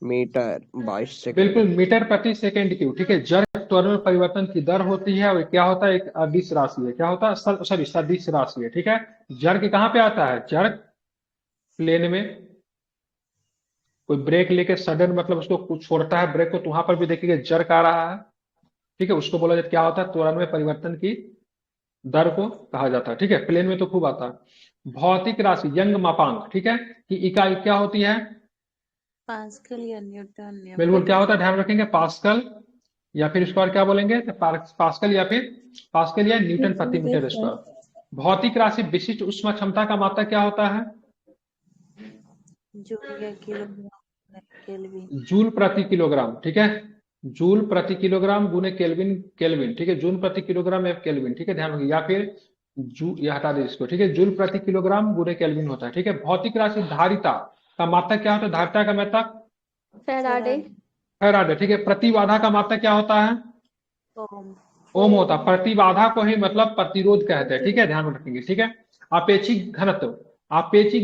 Metre 22 second. बिल्कुल, मीटर प्रति सेकंड क्यूब, ठीक है। जर त्वरण में परिवर्तन की दर होती है, और क्या होता है? एक अदिश राशि है, क्या होता है? सॉरी, सदिश राशि है, ठीक है। जर के कहाँ पे आता है? जर प्लेन में कोई ब्रेक लेके सडन मतलब उसको कुछ छोड़ता है ब्रेक को, तो वहां पर भी देखिए जर्क आ रहा है, ठीक है। उसको बोला जाता है, क्या होता है? त्वरण में परिवर्तन की दर को कहा जाता है, ठीक है। प्लेन में तो खूब आता है। भौतिक राशि यंग मापांक, ठीक है, की इकाई क्या होती है? पास्कल या न्यूटन या बिल्कुल, क्या होता है? ध्यान रखेंगे, पास्कल या फिर इसको और क्या बोलेंगे? तो पास्कल या न्यूटन प्रति मीटर स्क्वायर। भौतिक राशि विशिष्ट ऊष्मा क्षमता का मात्रा क्या होता है? जूल या किलोग्राम केल्विन। जूल प्रति किलोग्राम, ठीक है, जूल प्रति किलोग्राम गुने केल्विन, केल्विन, ठीक है, जूल प्रति किलोग्राम या केल्विन, ठीक है, ध्यान रखिए। या फिर ये हटा दे इसको, ठीक है, जूल प्रति किलोग्राम गुने केल्विन होता है, ठीक है। भौतिक राशि धारिता का मात्रक क्या होता है? धारिता का मात्रक फैराडे। फैराडे, ठीक है। प्रतिबाधा का मात्रक क्या होता है? ओम। ओम होता है। प्रतिबाधा को ही मतलब प्रतिरोध कहते हैं, ठीक है, ध्यान में रखेंगे, ठीक है। आपेक्षिक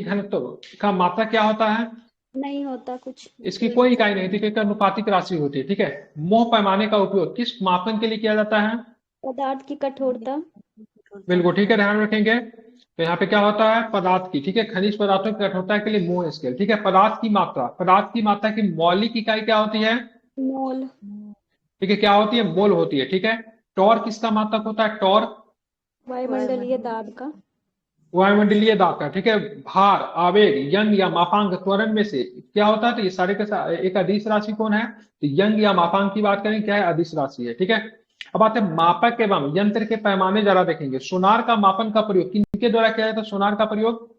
घनत्व का मात्रक क्या होता है? नहीं होता कुछ। इसकी कोई इकाई नहीं थी, क्योंकि अनुपातिक राशि होती है, ठीक है। मोह पैमाने का उपयोग किस मापन के लिए किया जाता है? पदार्थ की कठोरता। बिल्कुल, ठीक है, ध्यान रखेंगे। तो यहाँ पे क्या होता है? पदार्थ की, ठीक है, खनिज पदार्थों की कठोरता के लिए मोह स्केल, ठीक है। पदार्थ की मात्रा की मौलिक इकाई क्या होती है? मोल। ठीक है, क्या होती है? मोल होती है, ठीक है। टॉर किसका मात्रक होता है? टॉर वायुमंडलीय दाब का। वायुमंडलीय दाब का, ठीक है। भार, आवेग, यंग या मापांक त्वरण में से क्या होता है? तो ये सारे के एक अदिश राशि कौन है? तो यंग या मापांक की बात करें, क्या है? अदिश राशि है, ठीक है। अब आते हैं मापक एवं यंत्र के पैमाने, जरा देखेंगे। सोनार का मापन का प्रयोग किनके द्वारा किया जाता है? सोनार का प्रयोग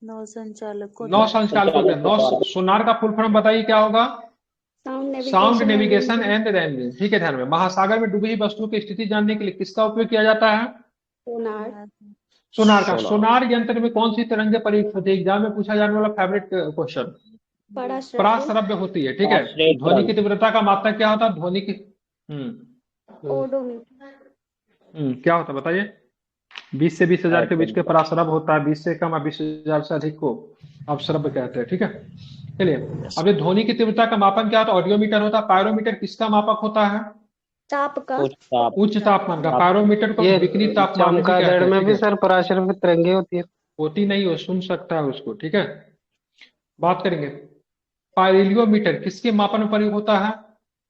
नौ संचालकों नौ संचालक होते हैं। नौ सोनार का फुल फॉर्म बताइए क्या होगा? साउंड नेविगेशन एंड रैंजिंग, ठीक है, ध्यान में। महासागर में डूबी हुई वस्तुओं की स्थिति जानने के लिए किसका उपयोग किया जाता है? सोनार। सोनार का। सोनार यंत्र में कौन सी तरंगे प्रयुक्त होती है? एग्जाम में पूछा जाने वाला फेवरेट क्वेश्चन। पराश्रव्य। पराश्रव्य होती है, ठीक है। ध्वनि की तीव्रता का मात्रा क्या होता है? ध्वनि की ओडोमीटर। क्या होता है बताइए? 20 से 20,000 के बीच के पराश्रव्य होता है, 20 से कम और 20,000 से अधिक को अपश्रव्य कहते हैं, ठीक है। चलिए, अब ये ध्वनि की तीव्रता का मापन क्या होता है? ऑडियोमीटर होता है। पायरोमीटर किसका मापक होता है? ताप का। उच्च तापमान का। पायरोमीटर को ये विकृत तापमान भी कहते चमगादड़ हैं, में ठीक भी है। सर पराशर तरंगे होती है? होती नहीं हो, सुन सकता है उसको, ठीक है। बात करेंगे, पाइरोमीटर किसके मापन में प्रयोग होता है?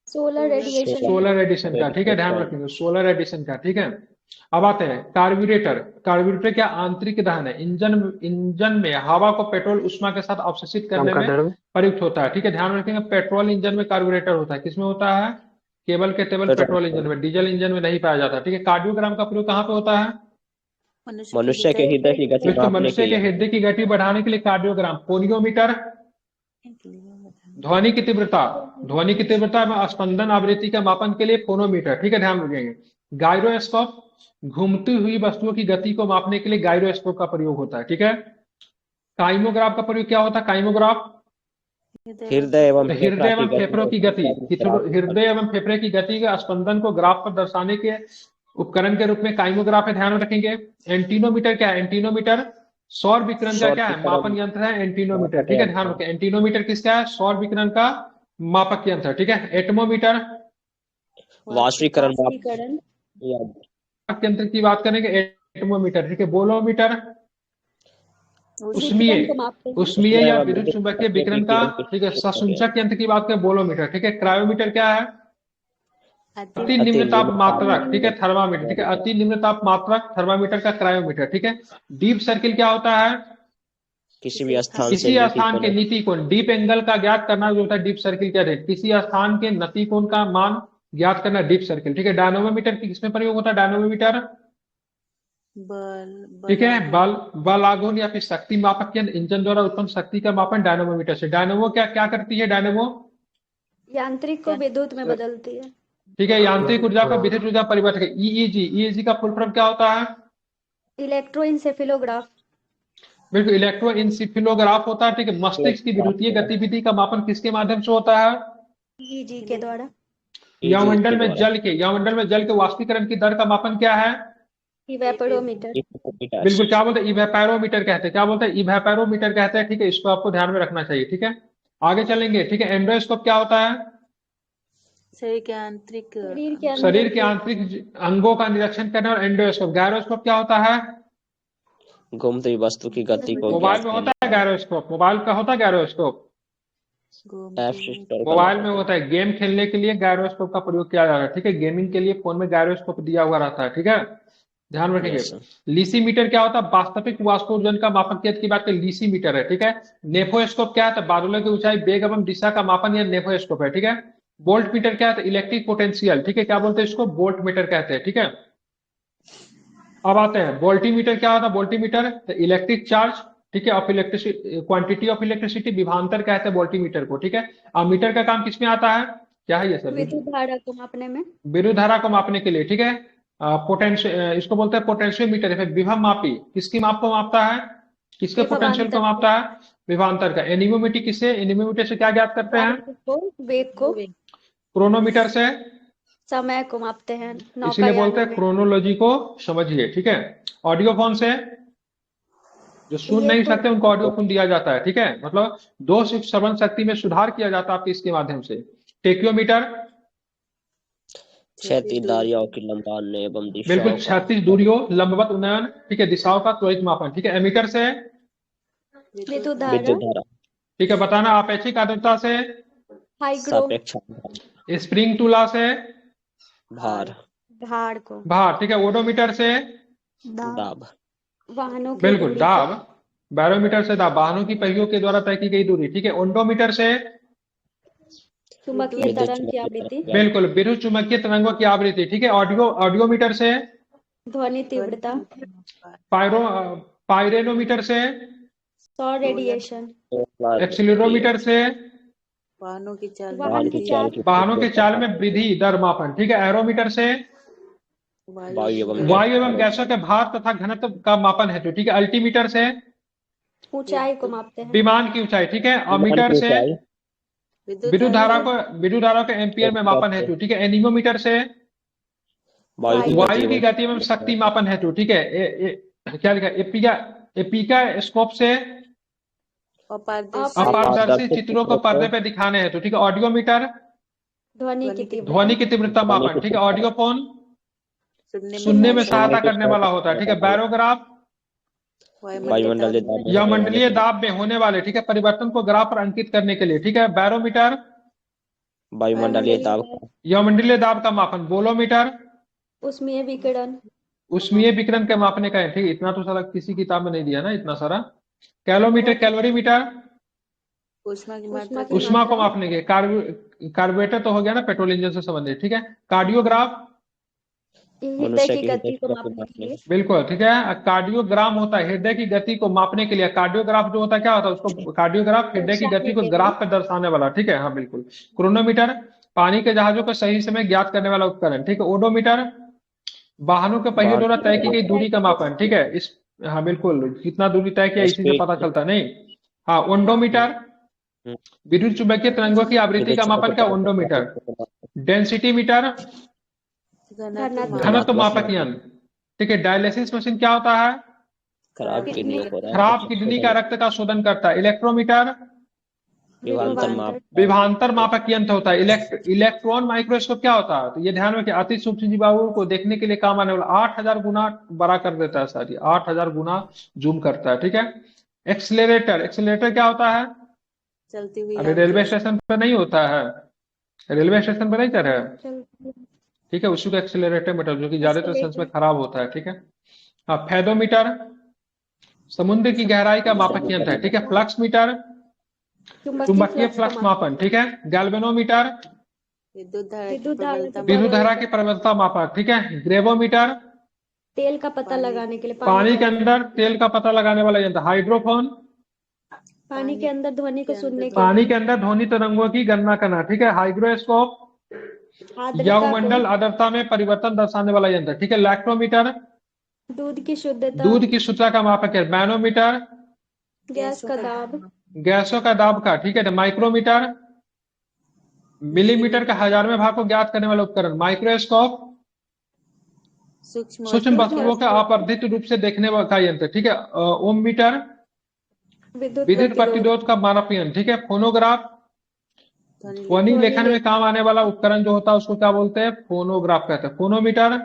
Solar radiation. सोलर रेडिएशन का, ठीक है, ध्यान रखेंगे, सोलर रेडिएशन का, ठीक है। अब आते हैं कार्बोरेटर। कार्बोरेटर क्या आंतरिक दहन है? इंजन में हवा को पेट्रोल उष्मा के साथ अवशोषित करने में चमगादड़ में? प्रयुक्त होता है, ठीक है, ध्यान रखेंगे। पेट्रोल इंजन में कार्बोरेटर होता है, किसमें होता है? केवल पेट्रोल इंजन में, डीजल इंजन में नहीं पाया जाता, ठीक है। कार्डियोग्राम का प्रयोग कहाँ पे होता है? मनुष्य के हृदय की गति बिल्कुल, मापने मनुष्य के के लिए हृदय की गति बढ़ाने के लिए कार्डियोग्राम। पोनियोमीटर, ध्वनि की तीव्रता, ध्वनि की तीव्रता में स्पंदन आवृत्ति का मापन के लिए फोनोमीटर। ठीक है, ध्यान रखेंगे। गायरोस्कोप, घूमती हुई वस्तुओं की गति को मापने के लिए गायरोस्कोप का प्रयोग होता है। ठीक है। काइमोग्राफ का प्रयोग क्या होता है? काइमोग्राफ हृदय एवं हृदय एवं फेफड़ों की गति, ग्राफ हृदय एवं फेफड़े की गति के स्पंदन को ग्राफ पर दर्शाने के उपकरण के रूप में काइमोग्राफ है, ध्यान रखेंगे। एंटीनोमीटर क्या है? एंटीनोमीटर सौर विकिरण का क्या है? मापन यंत्र है एंटीनोमीटर। ठीक है, ध्यान रखें। एंटीनोमीटर किसका है? सौर विकिरण का मापक यंत्र। ठीक है। एटमोमीटर वाष्पीकरण वाष्पीकरण मापक यंत्र की बात करेंगे, एटमोमीटर। ठीक है। बोलोमीटर उष्मीय, विकिरण को मापते हैं। उष्मीय या विद्युत चुंबकीय विकिरण का, ठीक है, संसूचक यंत्र की बात करें, बोलोमीटर। ठीक है। क्रायोमीटर क्या है? अति निम्न ताप मात्रक। ठीक है, थर्मामीटर। ठीक है, अति निम्न ताप मात्रक थर्मामीटर का क्रायोमीटर। ठीक है। डीप सर्किल क्या होता है? किसी भी स्थान किसी स्थान के नीति कोण, डीप एंगल का ज्ञात करना जो होता है डीप सर्किल क्या है? किसी स्थान के नति कोण का मान ज्ञात करना डीप सर्किल। ठीक है। डायनोमोमीटर की किसमें प्रयोग होता है? डायनोमोमीटर, ठीक है, बल आघूर्ण या फिर शक्ति मापक यंत्र, इंजन द्वारा उत्पन्न शक्ति का मापन डायनोमोमीटर से। डायनोमो क्या क्या करती है? डायनोमो यांत्रिक को विद्युत में बदलती है। ठीक है, यांत्रिक ऊर्जा को विद्युत ऊर्जा परिवर्तक है। ईईजी, ईईजी का फुल फॉर्म क्या होता है? इलेक्ट्रोइंसेफेलोग्राफ। बिल्कुल, इलेक्ट्रोइंसेफेलोग्राफ होता है। ठीक है। मस्तिष्क की विद्युतीय गतिविधि का मापन किसके माध्यम से होता है? ईईजी के द्वारा। यमंडल में जल के वाष्पीकरण की दर का मापन क्या है? इवेपोरोमीटर। बिल्कुल, क्या बोलते हैं? इवेपोरोमीटर कहते हैं। क्या बोलते हैं? इवेपोरोमीटर कहते हैं। ठीक है, इसको आपको ध्यान में रखना चाहिए। ठीक है, आगे चलेंगे। ठीक है। एंडोस्कोप क्या होता है? शरीर के आंतरिक शरीर के आंतरिक अंगों का निरीक्षण करना। और एंडोस्कोप, गायरोस्कोप क्या होता है? घूमती हुई वस्तु की गति को मोबाइल में होता है गायरोस्कोप, मोबाइल का होता है गायरोस्कोप, मोबाइल में होता है। गेम खेलने के लिए गायरोस्कोप का प्रयोग किया जा रहा है। ठीक है, गेमिंग के लिए फोन में गायरोस्कोप दिया हुआ रहता है। ठीक है, ध्यान रखेंगे। लीसीमीटर क्या होता है? वास्तविक वाष्पोर्जन का मापक यंत्र की बात करें, लीसीमीटर है। ठीक है। नेफोस्कोप क्या है? तो बादलों की ऊंचाई, वेग एवं दिशा का मापन, यह नेफोस्कोप है। ठीक है। वोल्ट मीटर क्या है? तो इलेक्ट्रिक पोटेंशियल। ठीक है, क्या बोलते हैं इसको? वोल्ट मीटर कहते हैं। ठीक है। अब आते हैं वोल्टीमीटर क्या होता है? वोल्टीमीटर तो इलेक्ट्रिक चार्ज, ठीक है, of electricity, quantity of electricity, विभवांतर कहते हैं वोल्टीमीटर को। ठीक है। अब मीटर का काम किसमें आता है? क्या है ये सर? विद्युत धारा को मापने में। विद्युत धारा को मापने के लिए। ठीक है। पोटेंशियल, इसको बोलते हैं पोटेंशियोमीटर। है विभव मापी, किसकी माप को मापता है? किसके पोटेंशियल को मापता है? विभवांतर का। एनीमोमीटर किससे, एनीमोमीटर से क्या ज्ञात करते हैं? वेग को। क्रोनोमीटर से समय को मापते हैं। इसलिए बोलते हैं क्रोनोलॉजी को समझिए। ठीक है। ऑडियोफोन से, जो सुन नहीं सकते उनको ऑडियोफोन दिया जाता है। ठीक है, मतलब दो श्रवण शक्ति में सुधार किया जाता है आपके इसके माध्यम से। टेक्योमीटर, क्षैतिज धारियों की लंबाई एवं दिशाओं बिल्कुल, का क्षैतिज दूरियों, लंबवत उन्नयन, ठीक है, दिशाओं का त्वरित मापन। ठीक है। एमीटर से विद्युत विद्युत धारा। धारा, ठीक है, बताना। आपेक्षिक आर्द्रता से हाइग्रो, सापेक्ष स्प्रिंग टूला से भार, भार को। भार, ठीक है। ओडोमीटर से दाब, वाहनों की बिल्कुल दूरी दाब, बैरोमीटर से दाब, वाहनों की पहियों के द्वारा तय की गई दूरी। ठीक है। ओंडोमीटर से चुंबकीय तरंग की आवृत्ति। बिल्कुल, विद्युत चुम्बकीय तरंगों की आवृत्ति। ठीक है। ऑडियोमीटर से ध्वनि तीव्रता। पायरेनोमीटर से सौर रेडिएशन। एक्सीलरोमीटर से वाहनों की चाल वाहन की चाल। वाहनों के चाल में वृद्धि दर मापन। ठीक है। एरोमीटर से वायु एवं गैसों के भार तथा घनत्व का मापन हेतु। ठीक है। अल्टीमीटर से ऊंचाई को मापते हैं। विमान की ऊंचाई। ठीक है। और मीटर से विद्युत धारा को एम्पियर में मापन हेतु। ठीक है। एनीमोमीटर से वायु की गति एवं शक्ति मापन हेतु। ठीक है। क्या लिखा? एपिका स्कोप से अपारदर्शी चित्रों को पर्दे पे दिखाने हेतु। ठीक है। ऑडियोमीटर ध्वनि की तीव्रता मापन। ठीक है। ऑडियोफोन सुनने में सहायता करने वाला होता है। ठीक है। बैरोग्राफ वायुमंडलीय दाब में होने वाले, ठीक है, परिवर्तन को ग्राफ पर अंकित करने के लिए। ठीक है। बैरोमीटर वायुमंडलीय दाब, वायुमंडलीय दाब का मापन। बोलोमीटर उष्मीय विकिरण। उष्मीय विकिरण के मापने का है। ठीक है। इतना तो सारा किसी किताब में नहीं दिया ना, इतना सारा। कैलोमीटर, कैलोरीमीटर उष्मा को मापने के। कार्बोरेटर तो हो गया ना, पेट्रोल इंजन से संबंधित। ठीक है। कार्डियोग्राफ ये हृदय मनुष्य की की गति हृदय को की मापने के लिए। बिल्कुल ठीक है। कार्डियोग्राम होता है हृदय की गति को मापने के लिए। कार्डियोग्राफ जो होता है क्या होता है उसको, कार्डियोग्राफ हृदय की गति को दर्शाने के ग्राफ पे दर्शाने वाला, ठीक है हाँ बिल्कुल। क्रोनोमीटर पानी के जहाजों को सही समय ज्ञात करने वाला उपकरण, ठीक है। ओडोमीटर वाहनों के पहिए द्वारा तय की गई दूरी का मापन, ठीक है। इस हाँ बिल्कुल, कितना दूरी तय किया इसी से स्पीड पता चलता है, नहीं। हाँ ओंडोमीटर विद्युत चुंबकीय तरंगों की आवृत्ति का मापन क्या, ओंडोमीटर। डेंसिटी मीटर घनत्व घनत्व मापक मापक यंत्र, ठीक है। डायलिसिस मशीन क्या होता है, खराब किडनी किडनियों को खराब किडनी का रक्त का शोधन करता है। इलेक्ट्रोमीटर विभवांतर माप विभवांतर मापक यंत्र होता है। इलेक्ट्रॉन माइक्रोस्कोप क्या होता है, तो ये ध्यान में कि अति सूक्ष्म जीवाणुओं को देखने के लिए काम आने वाला 8000 गुना बड़ा कर देता है सर, 8000 गुना जूम करता है, ठीक है। एक्सेलरेटर, एक्सेलरेटर क्या होता है, चलती हुई अरे रेलवे आग स्टेशन पे नहीं होता है, रेलवे स्टेशन पे नहीं चढ़े, चलती ठीक है। उसी को एक्सेलरेटर मीटर, जो कि ज्यादातर सेंस में एक्सेलरेटर। खराब होता है, ठीक है। हाँ फेदोमीटर समुद्र की गहराई का मापक यंत्र है, ठीक है। फ्लक्स मीटर चुंबकीय फ्लक्स मापन, ठीक है। गैल्वेनोमीटर विद्युत धारा की विद्युत धारा प्रबलता की विद्युत धारा की प्रबलता मापक, ठीक है। ग्रेवोमीटर तेल का पता पानी- लगाने के लिए पानी के अंदर तेल का पता लगाने वाला यंत्र। हाइड्रोफोन पानी के अंदर ध्वनि को सुनने के पानी लिए। के अंदर ध्वनि तरंगों की गणना करना, ठीक है। हाइग्रोस्कोप आर्द्रता यौगमंडल आर्द्रता में परिवर्तन दर्शाने वाला यंत्र, ठीक है। लैक्टोमीटर को, दूध की शुद्धता, दूध की शुद्धता का मापक है। मैनोमीटर गैस का दाब, गैसों का दाब का, ठीक है। माइक्रोमीटर मिलीमीटर का 1000वें भाग को ज्ञात करने वाला उपकरण। माइक्रोस्कोप सूक्ष्म सूक्ष्म वस्तुओं का अपर्धित रूप से देखने का यंत्र, ठीक है। ओम मीटर विद्युत विद्युत प्रतिरोध, प्रतिरोध का मानक यंत्र, ठीक है। फोनोग्राफ ध्वनि ध्वनि लेखन में काम आने वाला उपकरण जो होता है उसको क्या बोलते हैं, फोनोग्राफ कहते हैं। फोनोमीटर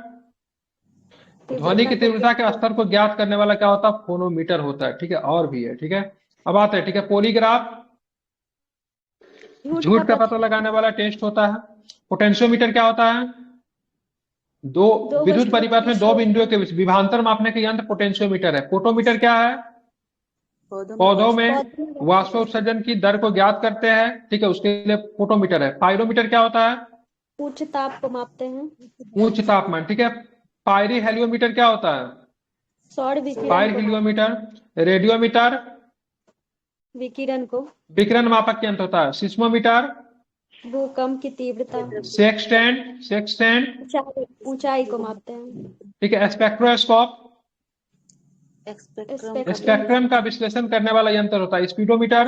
ध्वनि की तीव्रता के स्तर को ज्ञात करने वाला क्या होता है, फोनोमीटर होता है, ठीक है। और भी है, ठीक है। अब आते हैं, ठीक है। पॉलीग्राफ झूठ का पता लगाने वाला टेस्ट होता है। पोटेंशियोमीटर क्या होता है, दो विद्युत वस्तुओं परिपथ में की दो बिंदुओं के बीच विभवांतर मापने के यंत्र पोटेंशियोमीटर है। फोटोमीटर क्या है, पौधों में वाष्प उत्सर्जन की दर को ज्ञात करते हैं, ठीक है, उसके लिए फोटोमीटर है। पायरोमीटर क्या होता है, उच्च ताप को मापते हैं। उच्च तापमान, ठीक है। पायरी हेलियोमीटर क्या होता है, सौर विकिरण पायर को हेलियोमीटर। रेडियोमीटर विकिरण को, विकिरण मापक यंत्र होता है। सिस्मोमीटर भूकंप की तीव्रता, सेक्सटेंट ऊंचाई को मापते हैं। ठीक है। स्पेक्ट्रोस्कोप स्पेक्ट्रम स्पेक्ट्रम का विश्लेषण करने वाला यंत्र होता है। स्पीडोमीटर,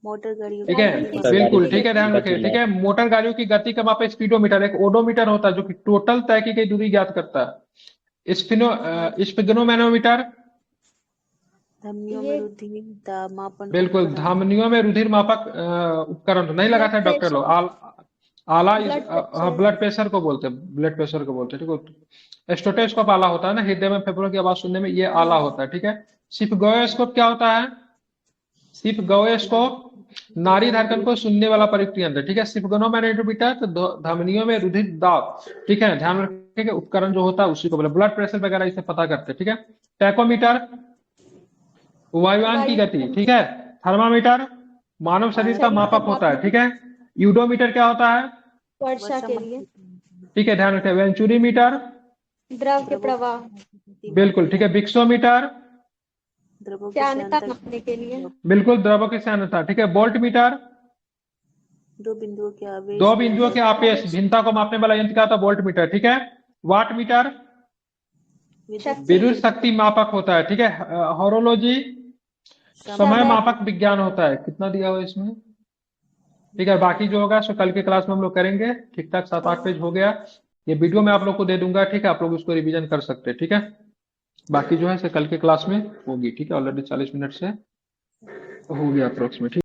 मोटर गाड़ियों ठीक है, गाड़ी की बिल्कुल गति ठीक है, ध्यान रखिए, ठीक है। मोटर गाड़ियों की गति का माप स्पीडोमीटर। एक ओडोमीटर होता है जो कि टोटल तय की गई दूरी ज्ञात करता है। स्पिग्नोमैनोमीटर धमनियों में रुधिर दाब मापन बिल्कुल, उपकरण। धमनियों में रुधिर मापक उपकरण, तो नहीं लगा था डॉक्टर लोग। आला ब्लड प्रेशर को बोलते हैं, ब्लड प्रेशर को बोलते हैं, ठीक है। स्टेथोस्कोप आला होता है ना, हृदय में फेफड़ों की आवाज सुनने में, ये आला होता है, ठीक है। सिफगोस्कोप क्या होता है, सिफगोस्कोप नाड़ी धड़कन को सुनने वाला प्रयुक्त यंत्र, ठीक है। सिफगोनोमैनोमीटर तो धमनियों में रुधिर दाब, ठीक है, ध्यान रखिए उपकरण जो होता है उसी को बोले। ब्लड प्रेशर वगैरह इसे पता करते हैं, ठीक है। टैकोमीटर वायुयान की गति, ठीक है। थर्मामीटर मानव शरीर का मापक होता है, ठीक है। यूडोमीटर क्या होता है, वर्षा के लिए, ठीक है, ध्यान रखें। वेंचुरीमीटर द्रव के प्रवाह, बिल्कुल ठीक है। विक्सोमीटर द्रवों की श्यानता श्यानता मापने के लिए, बिल्कुल द्रव्यों की श्यानता, ठीक है। वोल्ट मीटर दो बिंदुओं के आवेश दो बिंदुओं के आपेश भिन्नता को मापने वाला यंत्र क्या होता है, वोल्ट मीटर, ठीक है। वाट मीटर विद्युत शक्ति मापक होता है, ठीक है। हॉरोलॉजी समय मापक विज्ञान होता है। कितना दिया हुआ इसमें, ठीक है। बाकी जो होगा सो कल के क्लास में हम लोग करेंगे, ठीक ठाक 7-8 पेज हो गया। ये वीडियो मैं आप लोग को दे दूंगा, ठीक है, आप लोग उसको रिवीजन कर सकते हैं, ठीक है। बाकी जो है कल के क्लास में होगी, ठीक है। ऑलरेडी 40 मिनट से हो गया अप्रोक्सीमेट।